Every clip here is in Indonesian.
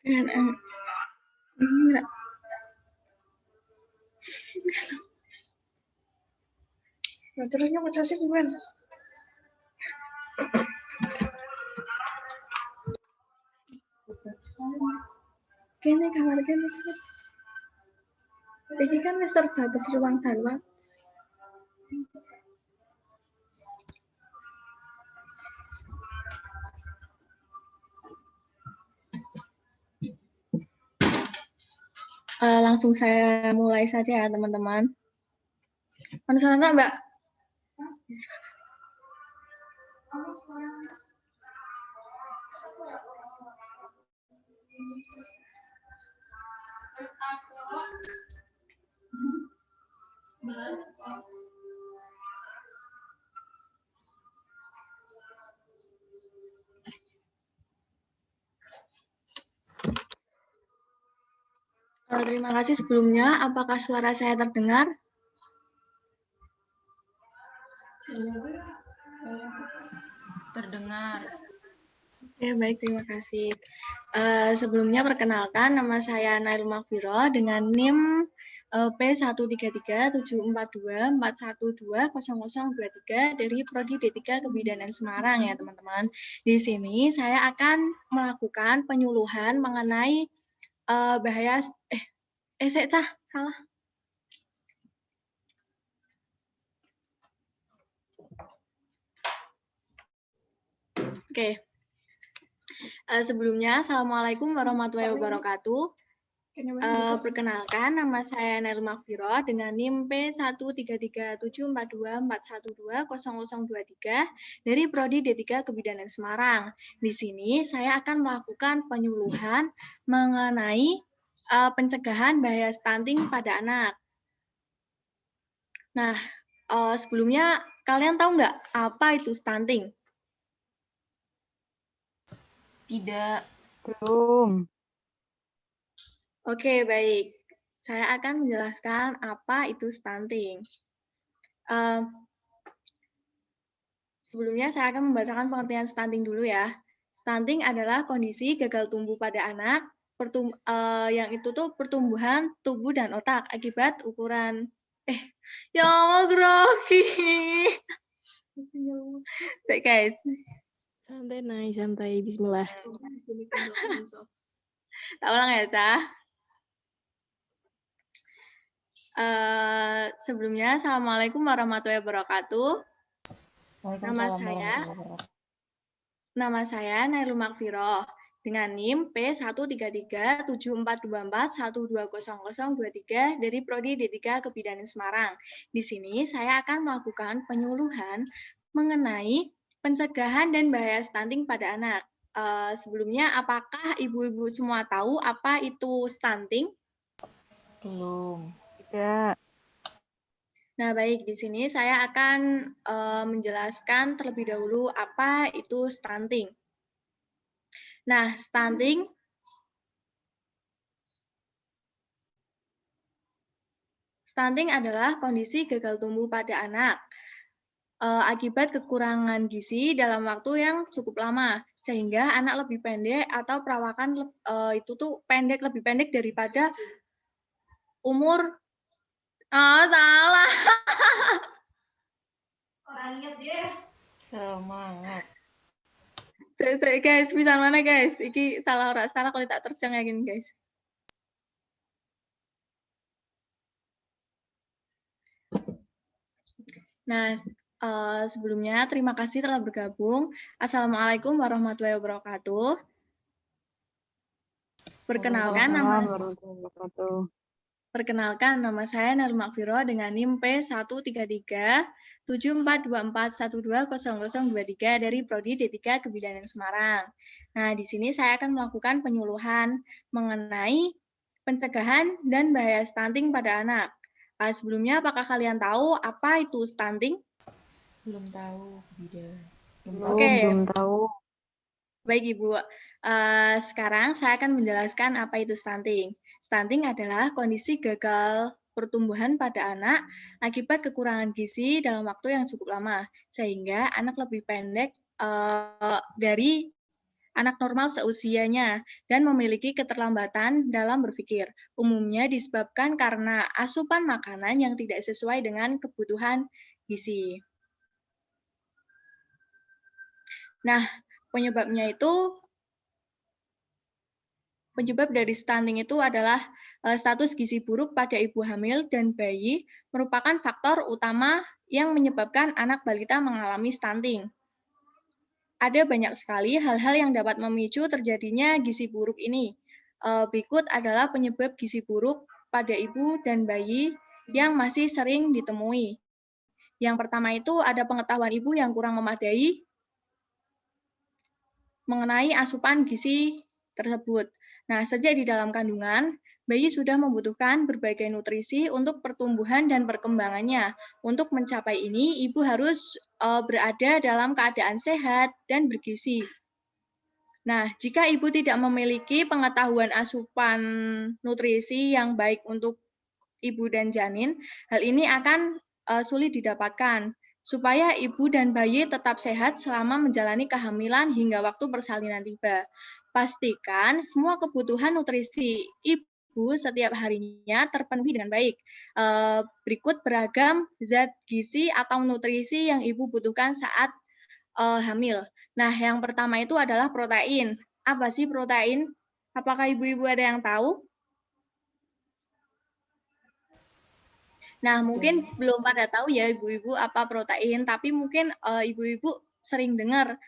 Nah, terusnya ngecasnya bukan. Kene kamar kene. Ini kan wis terbatas ruang dan waktu. Langsung saya mulai saja ya teman-teman. Mana sana Mbak? Terima kasih sebelumnya. Apakah suara saya terdengar? Terdengar. Oke, baik, terima kasih. Sebelumnya perkenalkan, nama saya Nail Makfiro dengan NIM P1337424120023 dari Prodi D3 Kebidanan Semarang ya teman-teman. Di sini saya akan melakukan penyuluhan mengenai bahaya salah. Oke. Sebelumnya, Assalamualaikum warahmatullahi wabarakatuh. Perkenalkan, nama saya Nail Makfiro dengan NIM P1337424120023 dari Prodi D3 Kebidanan Semarang. Di sini saya akan melakukan penyuluhan mengenai pencegahan bahaya stunting pada anak. Nah, sebelumnya kalian tahu nggak apa itu stunting? Tidak. Belum. Oke, baik. Saya akan menjelaskan apa itu stunting. Sebelumnya saya akan membacakan pengertian stunting dulu ya. Stunting adalah kondisi gagal tumbuh pada anak, yang itu tuh pertumbuhan tubuh dan otak akibat ukuran. Ya Allah, grogi. Guys. Santai, Nay, santai. Bismillah. Tak ulang ya, Cah. Sebelumnya, Assalamualaikum warahmatullahi wabarakatuh. Nama saya Nailul Makfiro dengan NIM P1337424120023 dari Prodi D3 Kebidanan Semarang. Di sini saya akan melakukan penyuluhan mengenai pencegahan dan bahaya stunting pada anak. Sebelumnya, apakah ibu-ibu semua tahu apa itu stunting? Belum. Tidak. Nah, baik, di sini saya akan menjelaskan terlebih dahulu apa itu stunting. Nah, stunting adalah kondisi gagal tumbuh pada anak akibat kekurangan gizi dalam waktu yang cukup lama, sehingga anak lebih pendek atau perawakan itu tuh lebih pendek daripada umur. Salah. Orangnya dia. Semangat. Guys, bisa mana guys? Iki salah kalau tak terjang yakin guys. Nah, sebelumnya terima kasih telah bergabung. Assalamualaikum warahmatullahi wabarakatuh. Perkenalkan nama saya Nail Makfiro dengan NIM P1337424120023 dari Prodi D3 Kebidanan Semarang. Nah, di sini saya akan melakukan penyuluhan mengenai pencegahan dan bahaya stunting pada anak. Sebelumnya, apakah kalian tahu apa itu stunting? Belum tahu, Bida. Belum tahu. Baik, Ibu. Sekarang saya akan menjelaskan apa itu stunting. Stunting adalah kondisi gagal pertumbuhan pada anak akibat kekurangan gizi dalam waktu yang cukup lama, sehingga anak lebih pendek dari anak normal seusianya dan memiliki keterlambatan dalam berpikir. Umumnya disebabkan karena asupan makanan yang tidak sesuai dengan kebutuhan gizi. Nah, penyebab dari stunting itu adalah status gizi buruk pada ibu hamil dan bayi merupakan faktor utama yang menyebabkan anak balita mengalami stunting. Ada banyak sekali hal-hal yang dapat memicu terjadinya gizi buruk ini. Berikut adalah penyebab gizi buruk pada ibu dan bayi yang masih sering ditemui. Yang pertama itu ada pengetahuan ibu yang kurang memadai mengenai asupan gizi tersebut. Nah, sejak di dalam kandungan, bayi sudah membutuhkan berbagai nutrisi untuk pertumbuhan dan perkembangannya. Untuk mencapai ini, ibu harus berada dalam keadaan sehat dan bergizi. Nah, jika ibu tidak memiliki pengetahuan asupan nutrisi yang baik untuk ibu dan janin, hal ini akan sulit didapatkan. Supaya ibu dan bayi tetap sehat selama menjalani kehamilan hingga waktu persalinan tiba. Pastikan semua kebutuhan nutrisi ibu setiap harinya terpenuhi dengan baik. Berikut beragam zat gizi atau nutrisi yang ibu butuhkan saat hamil. Nah, yang pertama itu adalah protein. Apa sih protein? Apakah ibu-ibu ada yang tahu? Nah, mungkin belum pada tahu ya ibu-ibu apa protein, tapi mungkin ibu-ibu sering dengar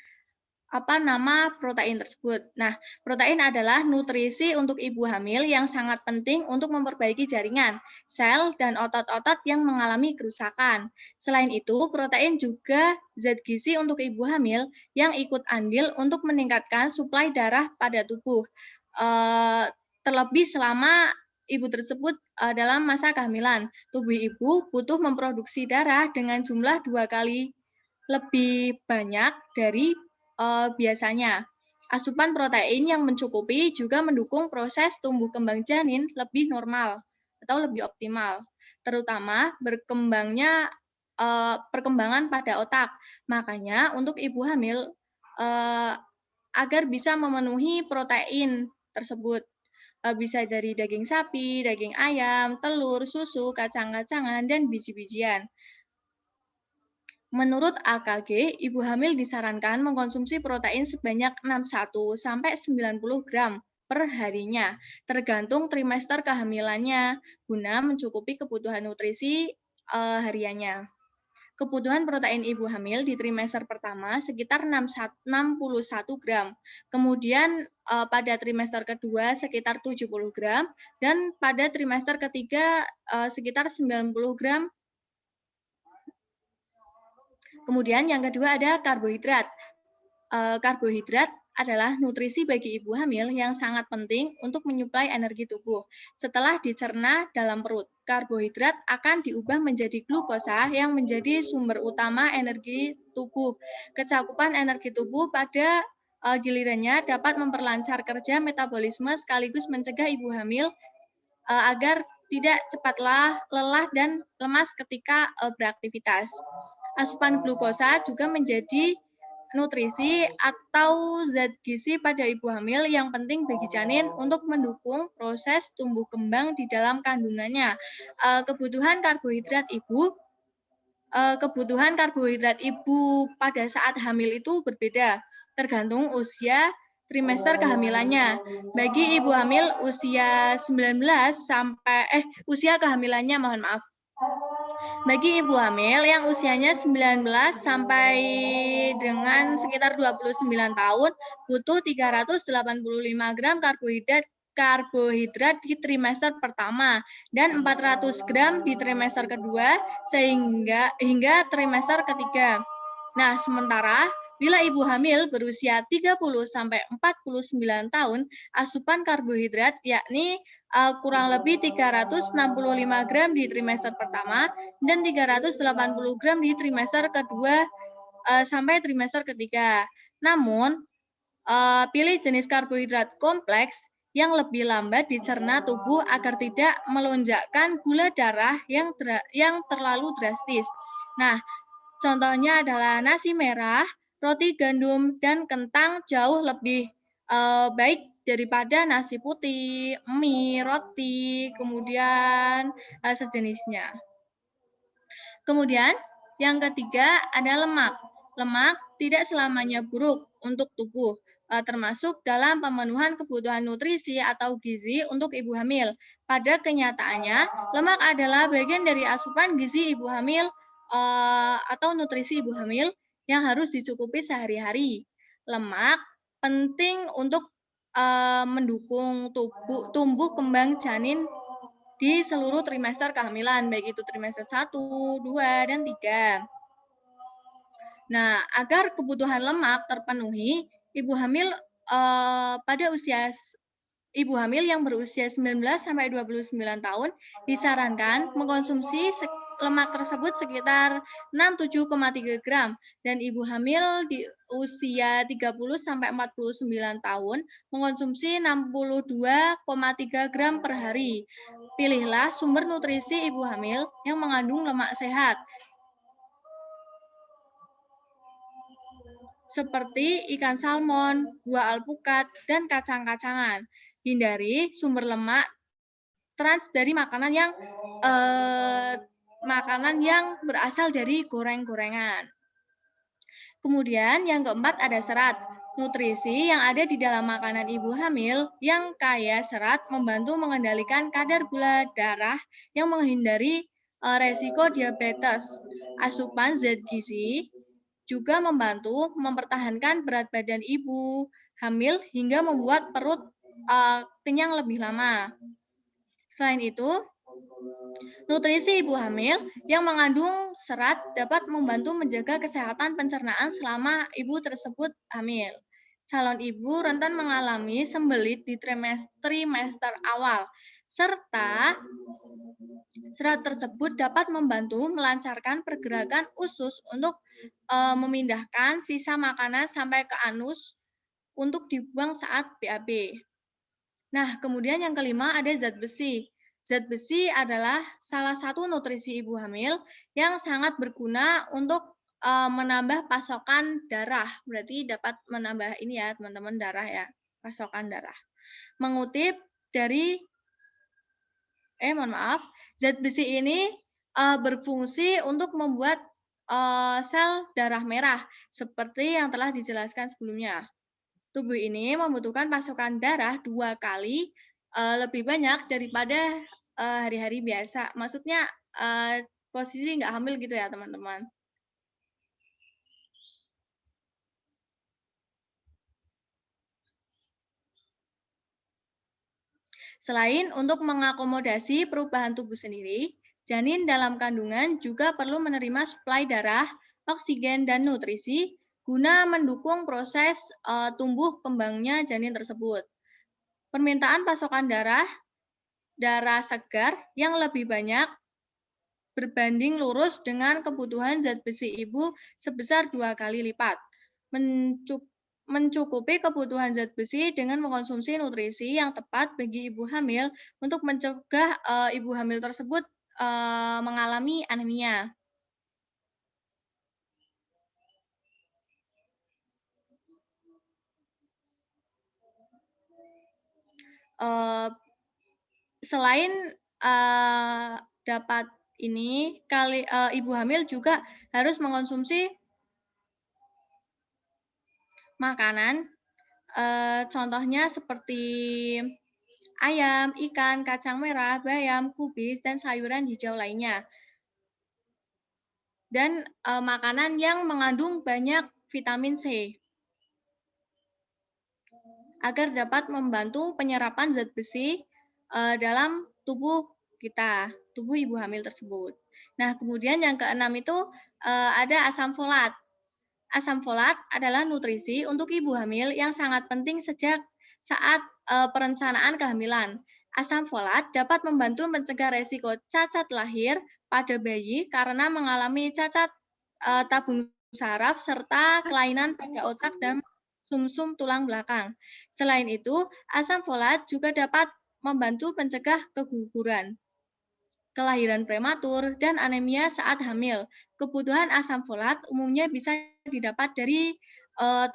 apa nama protein tersebut. Nah, protein adalah nutrisi untuk ibu hamil yang sangat penting untuk memperbaiki jaringan, sel, dan otot-otot yang mengalami kerusakan. Selain itu, protein juga zat gizi untuk ibu hamil yang ikut andil untuk meningkatkan suplai darah pada tubuh. Terlebih selama ibu tersebut dalam masa kehamilan. Tubuh ibu butuh memproduksi darah dengan jumlah 2 kali lebih banyak dari biasanya. Asupan protein yang mencukupi juga mendukung proses tumbuh kembang janin lebih normal atau lebih optimal, terutama perkembangan pada otak. Makanya untuk ibu hamil agar bisa memenuhi protein tersebut bisa dari daging sapi, daging ayam, telur, susu, kacang-kacangan, dan biji-bijian. Menurut AKG, ibu hamil disarankan mengkonsumsi protein sebanyak 61 sampai 90 gram per harinya, tergantung trimester kehamilannya, guna mencukupi kebutuhan nutrisi hariannya. Kebutuhan protein ibu hamil di trimester pertama sekitar 61 gram, kemudian pada trimester kedua sekitar 70 gram, dan pada trimester ketiga sekitar 90 gram. Kemudian yang kedua ada karbohidrat. Karbohidrat adalah nutrisi bagi ibu hamil yang sangat penting untuk menyuplai energi tubuh. Setelah dicerna dalam perut, karbohidrat akan diubah menjadi glukosa yang menjadi sumber utama energi tubuh. Kecakupan energi tubuh pada gilirannya dapat memperlancar kerja metabolisme sekaligus mencegah ibu hamil agar tidak cepatlah lelah dan lemas ketika beraktivitas. Asupan glukosa juga menjadi nutrisi atau zat gizi pada ibu hamil yang penting bagi janin untuk mendukung proses tumbuh kembang di dalam kandungannya. Kebutuhan karbohidrat ibu pada saat hamil itu berbeda, tergantung usia trimester kehamilannya. Bagi ibu hamil usia Bagi ibu hamil yang usianya 19 sampai dengan sekitar 29 tahun, butuh 385 gram karbohidrat di trimester pertama dan 400 gram di trimester kedua hingga trimester ketiga. Nah, sementara bila ibu hamil berusia 30 sampai 49 tahun, asupan karbohidrat yakni kurang lebih 365 gram di trimester pertama dan 380 gram di trimester kedua sampai trimester ketiga. Namun, pilih jenis karbohidrat kompleks yang lebih lambat dicerna tubuh agar tidak melonjakkan gula darah yang terlalu drastis. Nah, contohnya adalah nasi merah, roti gandum, dan kentang jauh lebih baik daripada nasi putih, mie, roti, kemudian sejenisnya. Kemudian yang ketiga ada lemak. Lemak tidak selamanya buruk untuk tubuh, termasuk dalam pemenuhan kebutuhan nutrisi atau gizi untuk ibu hamil. Pada kenyataannya, lemak adalah bagian dari asupan gizi ibu hamil atau nutrisi ibu hamil yang harus dicukupi sehari-hari. Lemak penting untuk mendukung tumbuh kembang janin di seluruh trimester kehamilan, baik itu trimester 1, 2, dan 3. Nah, agar kebutuhan lemak terpenuhi, ibu hamil ibu hamil yang berusia 19 sampai 29 tahun disarankan mengkonsumsi lemak tersebut sekitar 67,3 gram dan ibu hamil di usia 30 sampai 49 tahun mengkonsumsi 62,3 gram per hari. Pilihlah sumber nutrisi ibu hamil yang mengandung lemak sehat, seperti ikan salmon, buah alpukat, dan kacang-kacangan. Hindari sumber lemak trans dari makanan yang berasal dari goreng-gorengan. Kemudian yang keempat ada serat. Nutrisi yang ada di dalam makanan ibu hamil yang kaya serat membantu mengendalikan kadar gula darah yang menghindari resiko diabetes. Asupan zat gizi juga membantu mempertahankan berat badan ibu hamil hingga membuat perut kenyang lebih lama. Selain itu, nutrisi ibu hamil yang mengandung serat dapat membantu menjaga kesehatan pencernaan selama ibu tersebut hamil. Calon ibu rentan mengalami sembelit di trimester awal, serta serat tersebut dapat membantu melancarkan pergerakan usus untuk memindahkan sisa makanan sampai ke anus untuk dibuang saat BAB. Nah, kemudian yang kelima ada zat besi. Zat besi adalah salah satu nutrisi ibu hamil yang sangat berguna untuk menambah pasokan darah. Berarti dapat menambah ini ya, teman-teman, darah ya, pasokan darah. Mengutip dari zat besi ini berfungsi untuk membuat sel darah merah seperti yang telah dijelaskan sebelumnya. Tubuh ini membutuhkan pasokan darah 2 kali lebih banyak daripada hari-hari biasa. Maksudnya posisi nggak hamil gitu ya, teman-teman. Selain untuk mengakomodasi perubahan tubuh sendiri, janin dalam kandungan juga perlu menerima suplai darah, oksigen, dan nutrisi guna mendukung proses tumbuh kembangnya janin tersebut. Permintaan pasokan darah segar yang lebih banyak berbanding lurus dengan kebutuhan zat besi ibu sebesar 2 kali lipat. Mencukupi kebutuhan zat besi dengan mengkonsumsi nutrisi yang tepat bagi ibu hamil untuk mencegah ibu hamil tersebut mengalami anemia. Selain dapat ini, ibu hamil juga harus mengkonsumsi makanan, contohnya seperti ayam, ikan, kacang merah, bayam, kubis, dan sayuran hijau lainnya. Dan makanan yang mengandung banyak vitamin C agar dapat membantu penyerapan zat besi dalam tubuh kita, tubuh ibu hamil tersebut. Nah, kemudian yang keenam itu ada asam folat. Asam folat adalah nutrisi untuk ibu hamil yang sangat penting sejak saat perencanaan kehamilan. Asam folat dapat membantu mencegah resiko cacat lahir pada bayi karena mengalami cacat tabung saraf serta kelainan pada otak dan sumsum tulang belakang. Selain itu, asam folat juga dapat membantu mencegah keguguran, kelahiran prematur, dan anemia saat hamil. Kebutuhan asam folat umumnya bisa didapat dari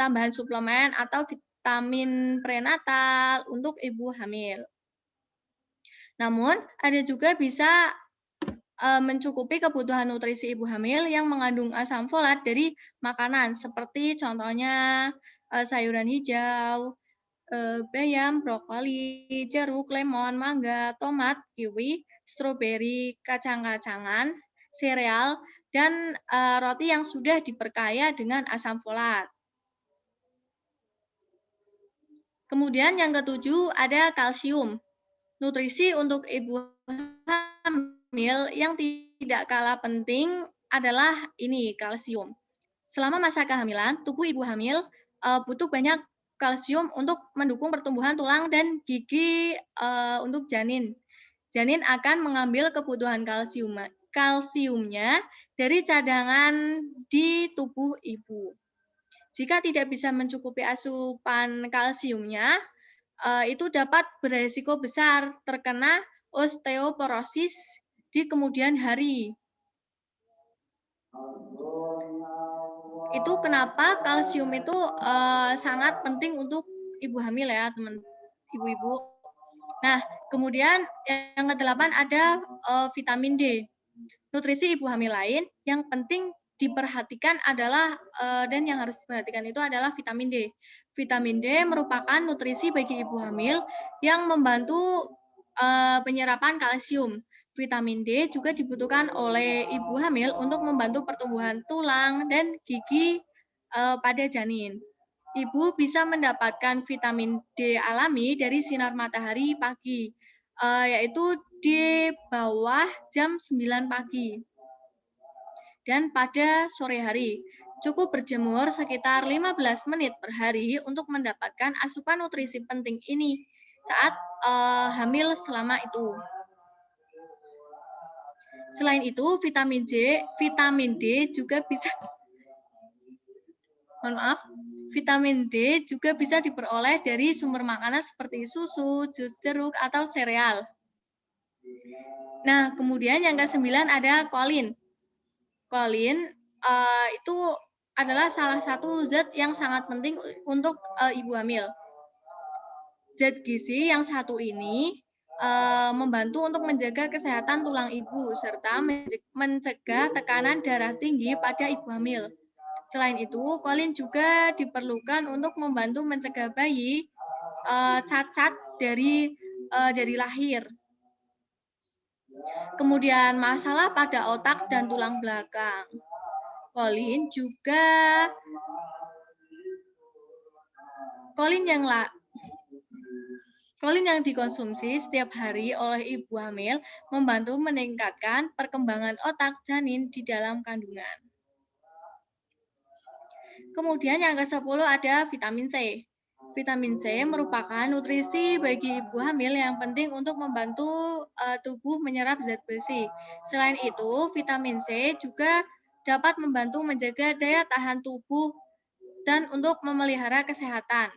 tambahan suplemen atau vitamin prenatal untuk ibu hamil. Namun, ada juga bisa mencukupi kebutuhan nutrisi ibu hamil yang mengandung asam folat dari makanan, seperti contohnya sayuran hijau, bayam, brokoli, jeruk, lemon, mangga, tomat, kiwi, stroberi, kacang-kacangan, sereal, dan roti yang sudah diperkaya dengan asam folat. Kemudian yang ketujuh ada kalsium. Nutrisi untuk ibu hamil yang tidak kalah penting adalah ini, kalsium. Selama masa kehamilan, tubuh ibu hamil butuh banyak kalsium untuk mendukung pertumbuhan tulang dan gigi untuk janin. Janin akan mengambil kebutuhan kalsiumnya dari cadangan di tubuh ibu. Jika tidak bisa mencukupi asupan kalsiumnya, itu dapat beresiko besar terkena osteoporosis di kemudian hari. Itu kenapa kalsium itu sangat penting untuk ibu hamil ya, teman ibu-ibu. Nah, kemudian yang ke-8 ada vitamin D. Nutrisi ibu hamil lain yang penting diperhatikan adalah dan yang harus diperhatikan itu adalah vitamin D. Vitamin D merupakan nutrisi bagi ibu hamil yang membantu penyerapan kalsium. Vitamin D juga dibutuhkan oleh ibu hamil untuk membantu pertumbuhan tulang dan gigi pada janin. Ibu bisa mendapatkan vitamin D alami dari sinar matahari pagi, yaitu di bawah jam 9 pagi. Dan pada sore hari, cukup berjemur sekitar 15 menit per hari untuk mendapatkan asupan nutrisi penting ini saat hamil selama itu. Selain itu, vitamin D juga bisa vitamin D juga bisa diperoleh dari sumber makanan seperti susu, jus jeruk, atau sereal. Nah, kemudian yang ke-9 ada kolin. Kolin itu adalah salah satu zat yang sangat penting untuk ibu hamil. Zat gizi yang satu ini membantu untuk menjaga kesehatan tulang ibu serta mencegah tekanan darah tinggi pada ibu hamil. Selain itu, kolin juga diperlukan untuk membantu mencegah bayi cacat dari lahir. Kemudian masalah pada otak dan tulang belakang. Kolin yang dikonsumsi setiap hari oleh ibu hamil membantu meningkatkan perkembangan otak janin di dalam kandungan. Kemudian yang ke-10 ada vitamin C. Vitamin C merupakan nutrisi bagi ibu hamil yang penting untuk membantu tubuh menyerap zat besi. Selain itu, vitamin C juga dapat membantu menjaga daya tahan tubuh dan untuk memelihara kesehatan.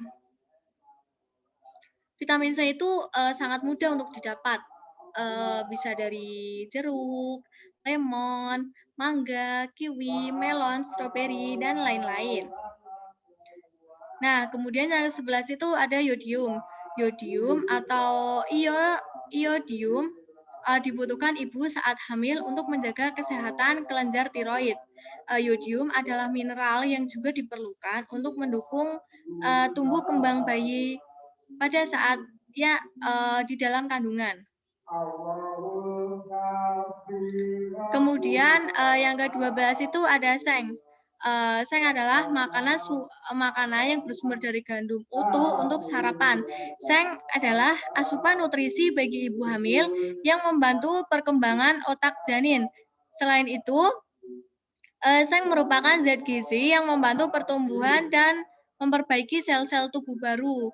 Vitamin C itu sangat mudah untuk didapat. Bisa dari jeruk, lemon, mangga, kiwi, melon, stroberi, dan lain-lain. Nah, kemudian yang 11 itu ada yodium. Yodium atau iodium dibutuhkan ibu saat hamil untuk menjaga kesehatan kelenjar tiroid. Yodium adalah mineral yang juga diperlukan untuk mendukung tumbuh kembang bayi pada saat di dalam kandungan. Kemudian yang ke-12 itu ada seng. Seng adalah makanan yang bersumber dari gandum utuh untuk sarapan. Seng adalah asupan nutrisi bagi ibu hamil yang membantu perkembangan otak janin. Selain itu, seng merupakan zat gizi yang membantu pertumbuhan dan memperbaiki sel-sel tubuh baru,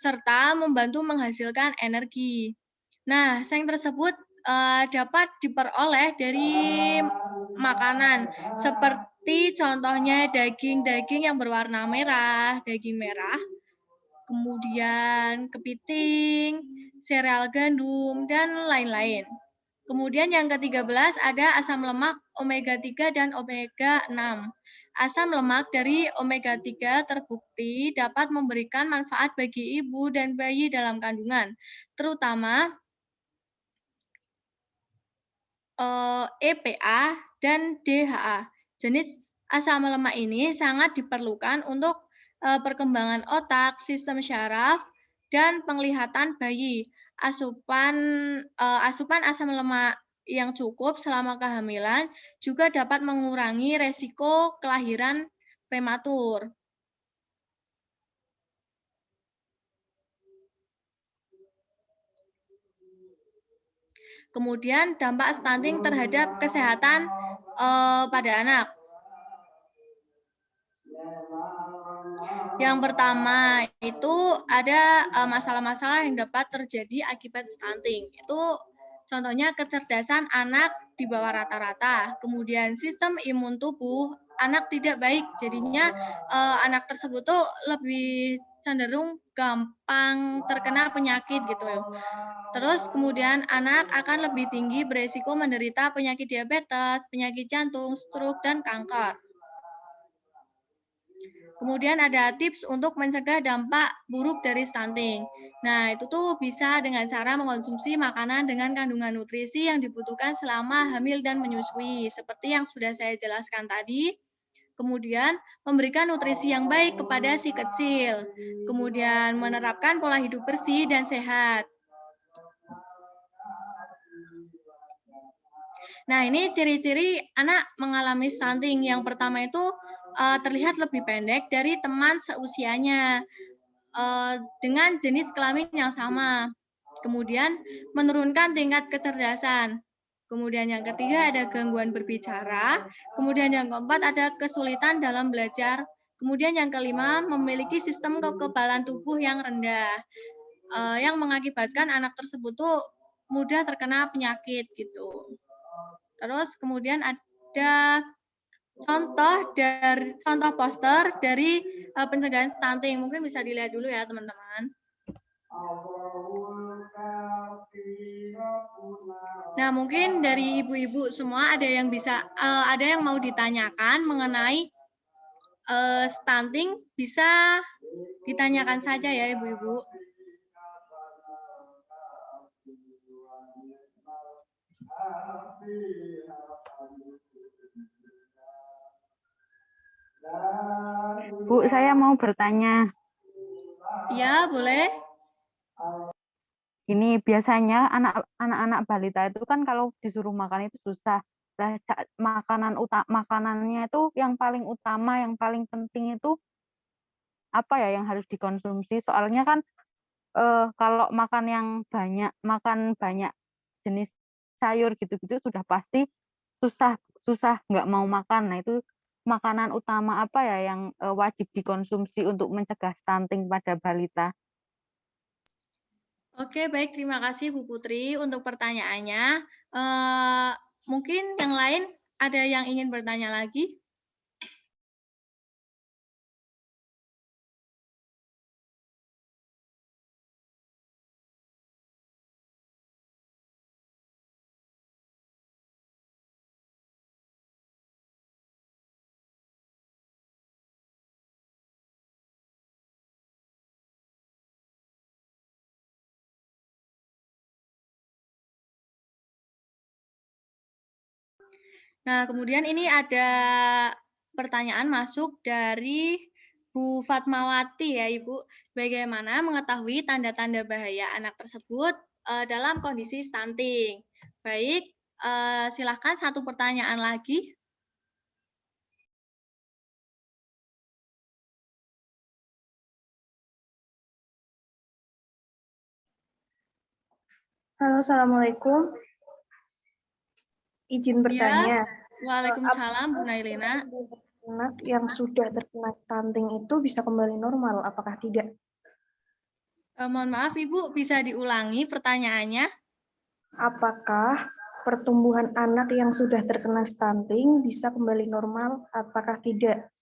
serta membantu menghasilkan energi. Nah, seng tersebut dapat diperoleh dari makanan seperti contohnya daging-daging yang berwarna merah, daging merah, kemudian kepiting, sereal gandum, dan lain-lain. Kemudian yang ke-13 ada asam lemak omega 3 dan omega 6. asam lemak dari omega 3 terbukti dapat memberikan manfaat bagi ibu dan bayi dalam kandungan, terutama EPA dan DHA. Jenis asam lemak ini sangat diperlukan untuk perkembangan otak, sistem syaraf, dan penglihatan bayi. Asupan asam lemak yang cukup selama kehamilan juga dapat mengurangi resiko kelahiran prematur. Kemudian dampak stunting terhadap kesehatan pada anak. Yang pertama itu ada masalah-masalah yang dapat terjadi akibat stunting. Itu contohnya kecerdasan anak di bawah rata-rata. Kemudian sistem imun tubuh anak tidak baik. Jadinya anak tersebut tuh lebih cenderung gampang terkena penyakit gitu ya. Terus kemudian anak akan lebih tinggi beresiko menderita penyakit diabetes, penyakit jantung, stroke, dan kanker. Kemudian ada tips untuk mencegah dampak buruk dari stunting. Nah, itu tuh bisa dengan cara mengkonsumsi makanan dengan kandungan nutrisi yang dibutuhkan selama hamil dan menyusui, seperti yang sudah saya jelaskan tadi. Kemudian, memberikan nutrisi yang baik kepada si kecil. Kemudian, menerapkan pola hidup bersih dan sehat. Nah, ini ciri-ciri anak mengalami stunting. Yang pertama itu terlihat lebih pendek dari teman seusianya dengan jenis kelamin yang sama. Kemudian menurunkan tingkat kecerdasan. Kemudian yang ketiga ada gangguan berbicara. Kemudian yang keempat ada kesulitan dalam belajar. Kemudian yang kelima memiliki sistem kekebalan tubuh yang rendah, yang mengakibatkan anak tersebut tuh mudah terkena penyakit gitu. Terus kemudian ada contoh poster dari pencegahan stunting. Mungkin bisa dilihat dulu ya teman-teman. Nah, mungkin dari ibu-ibu semua ada yang mau ditanyakan mengenai stunting, bisa ditanyakan saja ya ibu-ibu. Bu, saya mau bertanya. Ya, boleh. Ini biasanya anak-anak balita itu kan kalau disuruh makan itu susah. Nah, makanannya itu yang paling utama, yang paling penting itu apa ya yang harus dikonsumsi? Soalnya kan kalau makan banyak jenis sayur gitu-gitu sudah pasti susah nggak mau makan. Nah, itu makanan utama apa ya yang wajib dikonsumsi untuk mencegah stunting pada balita? Oke, baik. Terima kasih Bu Putri untuk pertanyaannya. Mungkin yang lain ada yang ingin bertanya lagi? Nah, kemudian ini ada pertanyaan masuk dari Bu Fatmawati ya, Ibu. Bagaimana mengetahui tanda-tanda bahaya anak tersebut dalam kondisi stunting? Baik, silakan satu pertanyaan lagi. Halo, Assalamualaikum. Izin bertanya. Waalaikumsalam, Bu Nailina. Anak yang sudah terkena stunting itu bisa kembali normal, apakah tidak? Mohon maaf, Ibu, bisa diulangi pertanyaannya? Apakah pertumbuhan anak yang sudah terkena stunting bisa kembali normal, apakah tidak?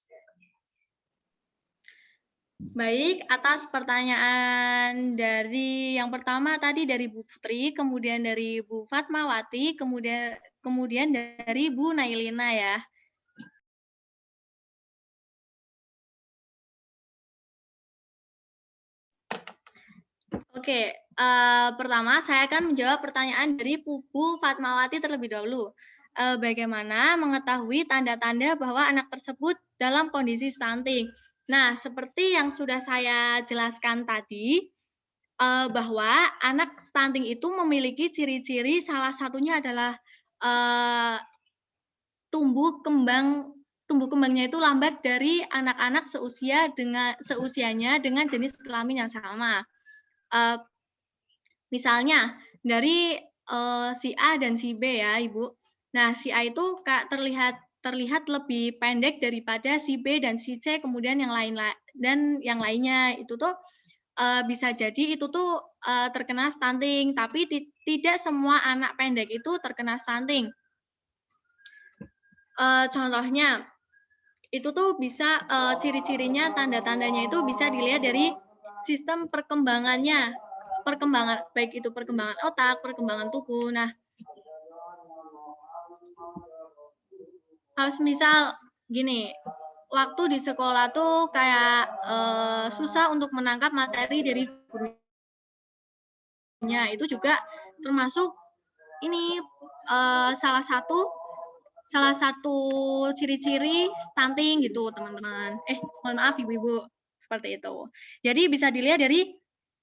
Baik, atas pertanyaan dari yang pertama tadi dari Bu Putri, kemudian dari Bu Fatmawati, kemudian dari Bu Nailina ya. Oke, pertama saya akan menjawab pertanyaan dari Bu Fatmawati terlebih dahulu. Bagaimana mengetahui tanda-tanda bahwa anak tersebut dalam kondisi stunting? Nah, seperti yang sudah saya jelaskan tadi, bahwa anak stunting itu memiliki ciri-ciri, salah satunya adalah tumbuh kembangnya itu lambat dari anak-anak seusianya dengan jenis kelamin yang sama. Misalnya dari si A dan si B ya, Ibu. Nah, si A itu terlihat lebih pendek daripada si B dan si C, kemudian yang lainnya itu tuh bisa jadi itu tuh terkena stunting, tapi tidak semua anak pendek itu terkena stunting. Contohnya itu tuh bisa ciri-cirinya, tanda-tandanya itu bisa dilihat dari sistem perkembangan baik itu perkembangan otak, perkembangan tubuh. Nah, harus misal gini, waktu di sekolah tuh kayak susah untuk menangkap materi dari gurunya, itu juga termasuk ini salah satu ciri-ciri stunting gitu, teman-teman. Mohon maaf Ibu-ibu, seperti itu. Jadi bisa dilihat dari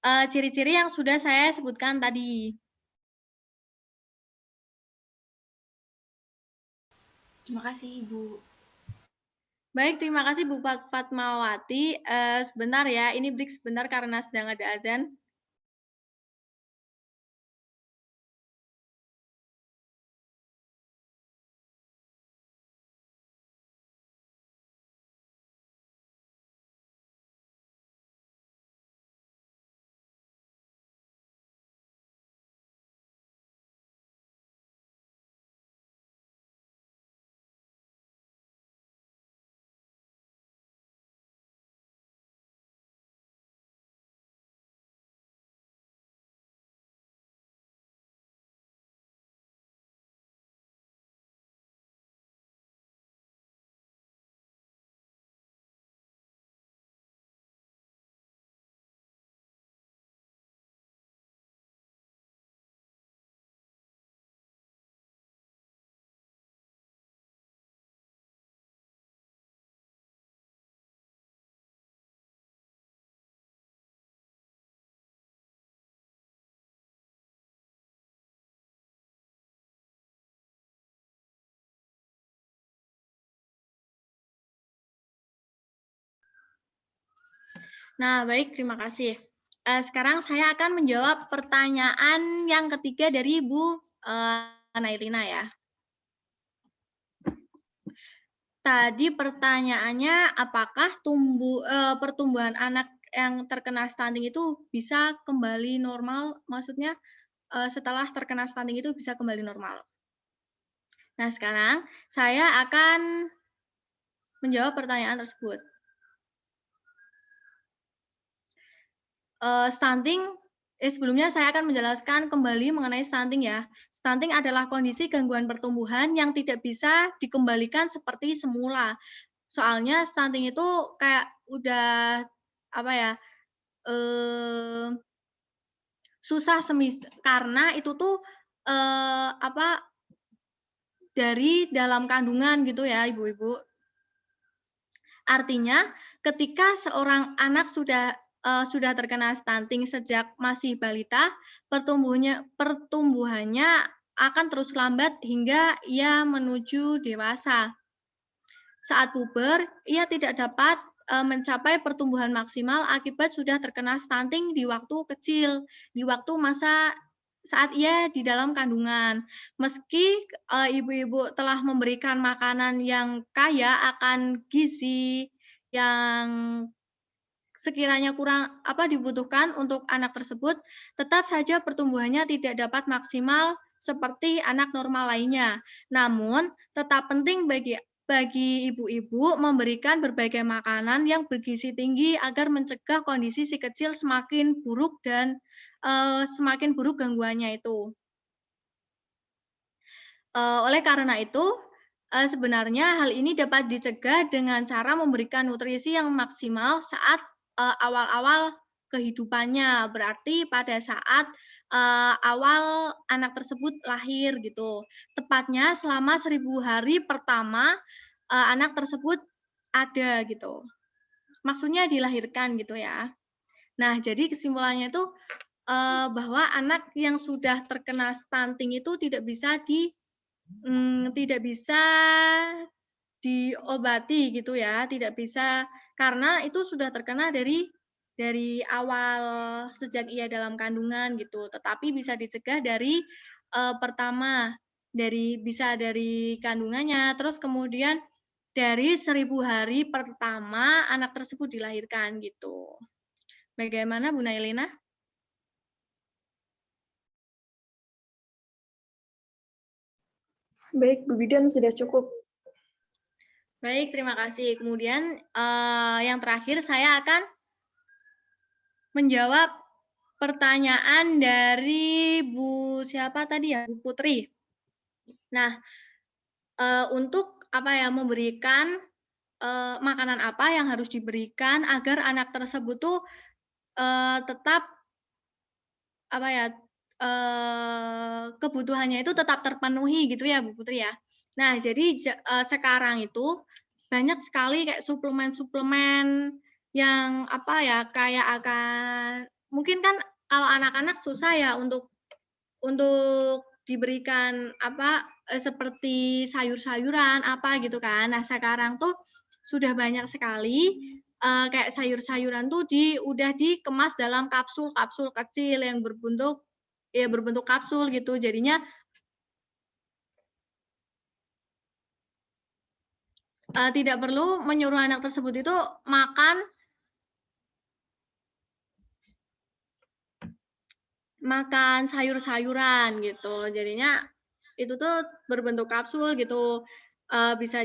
ciri-ciri yang sudah saya sebutkan tadi. Terima kasih, Ibu. Baik, terima kasih Bu Fatmawati. Sebentar ya, ini break sebentar karena sedang ada azan. Nah, baik, terima kasih. Sekarang saya akan menjawab pertanyaan yang ketiga dari Bu Nailina ya. Tadi pertanyaannya, apakah pertumbuhan anak yang terkena stunting itu bisa kembali normal? Maksudnya setelah terkena stunting itu bisa kembali normal. Nah, sekarang saya akan menjawab pertanyaan tersebut. Sebelumnya saya akan menjelaskan kembali mengenai stunting ya. Stunting adalah kondisi gangguan pertumbuhan yang tidak bisa dikembalikan seperti semula. Soalnya stunting itu kayak udah susah karena itu tuh dari dalam kandungan gitu ya, Ibu-ibu. Artinya ketika seorang anak sudah terkena stunting sejak masih balita, pertumbuhannya akan terus lambat hingga ia menuju dewasa. Saat puber, ia tidak dapat mencapai pertumbuhan maksimal akibat sudah terkena stunting di waktu kecil, di waktu masa saat ia di dalam kandungan. Meski ibu-ibu telah memberikan makanan yang kaya akan gizi yang sekiranya kurang dibutuhkan untuk anak tersebut, tetap saja pertumbuhannya tidak dapat maksimal seperti anak normal lainnya. Namun, tetap penting bagi ibu-ibu memberikan berbagai makanan yang bergizi tinggi agar mencegah kondisi si kecil semakin buruk dan semakin buruk gangguannya itu. Oleh karena itu, sebenarnya hal ini dapat dicegah dengan cara memberikan nutrisi yang maksimal saat awal-awal kehidupannya, berarti pada saat awal anak tersebut lahir gitu. Tepatnya selama 1000 hari pertama anak tersebut ada gitu. Maksudnya dilahirkan gitu ya. Nah, jadi kesimpulannya itu bahwa anak yang sudah terkena stunting itu tidak bisa diobati gitu ya, tidak bisa karena itu sudah terkena dari awal sejak ia dalam kandungan gitu. Tetapi bisa dicegah dari pertama bisa dari kandungannya, terus kemudian dari 1000 hari pertama anak tersebut dilahirkan gitu. Bagaimana Bu Nailina? Baik, Bu Bidan sudah cukup. Baik, terima kasih. Kemudian yang terakhir saya akan menjawab pertanyaan dari Bu siapa tadi ya, Bu Putri. Nah, untuk memberikan makanan apa yang harus diberikan agar anak tersebut tuh tetap kebutuhannya itu tetap terpenuhi gitu ya Bu Putri ya. Nah, jadi sekarang itu banyak sekali kayak suplemen-suplemen yang kayak akan mungkin kan kalau anak-anak susah ya untuk diberikan seperti sayur-sayuran gitu kan. Nah, sekarang tuh sudah banyak sekali kayak sayur-sayuran tuh udah dikemas dalam kapsul-kapsul kecil yang berbentuk kapsul gitu. Jadinya tidak perlu menyuruh anak tersebut itu makan sayur-sayuran gitu. Jadinya itu tuh berbentuk kapsul gitu. Bisa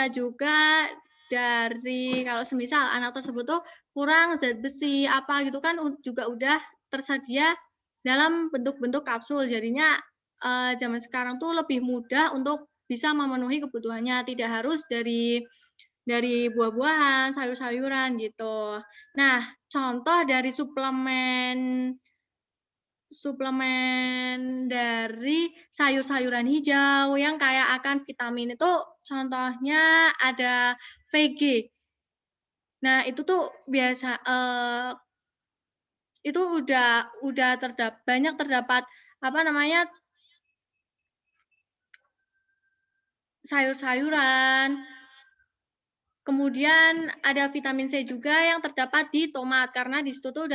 juga dari kalau semisal anak tersebut tuh kurang zat besi gitu kan juga udah tersedia dalam bentuk-bentuk kapsul. Jadinya zaman sekarang tuh lebih mudah untuk bisa memenuhi kebutuhannya, tidak harus dari buah-buahan, sayur-sayuran gitu. Nah, contoh dari suplemen dari sayur-sayuran hijau yang kayak akan vitamin itu contohnya ada VG. Nah, itu tuh biasa itu udah banyak terdapat sayur-sayuran. Kemudian ada vitamin C juga yang terdapat di tomat karena di situ tuh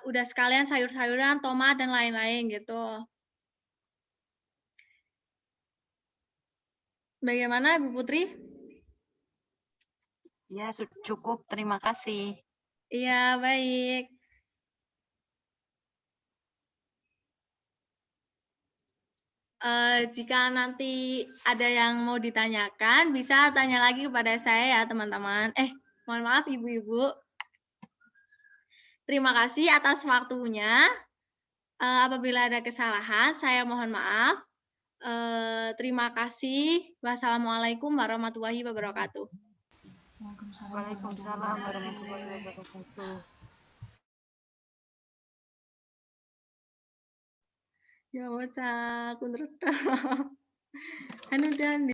udah sekalian sayur-sayuran, tomat dan lain-lain gitu. Bagaimana Bu Putri? Ya, cukup. Terima kasih. Iya, baik. Jika nanti ada yang mau ditanyakan, bisa tanya lagi kepada saya ya, teman-teman. Mohon maaf, Ibu-Ibu. Terima kasih atas waktunya. Apabila ada kesalahan, saya mohon maaf. Terima kasih. Wassalamualaikum warahmatullahi wabarakatuh. Waalaikumsalam warahmatullahi wabarakatuh. Ya, wacak, menurut. Anu dan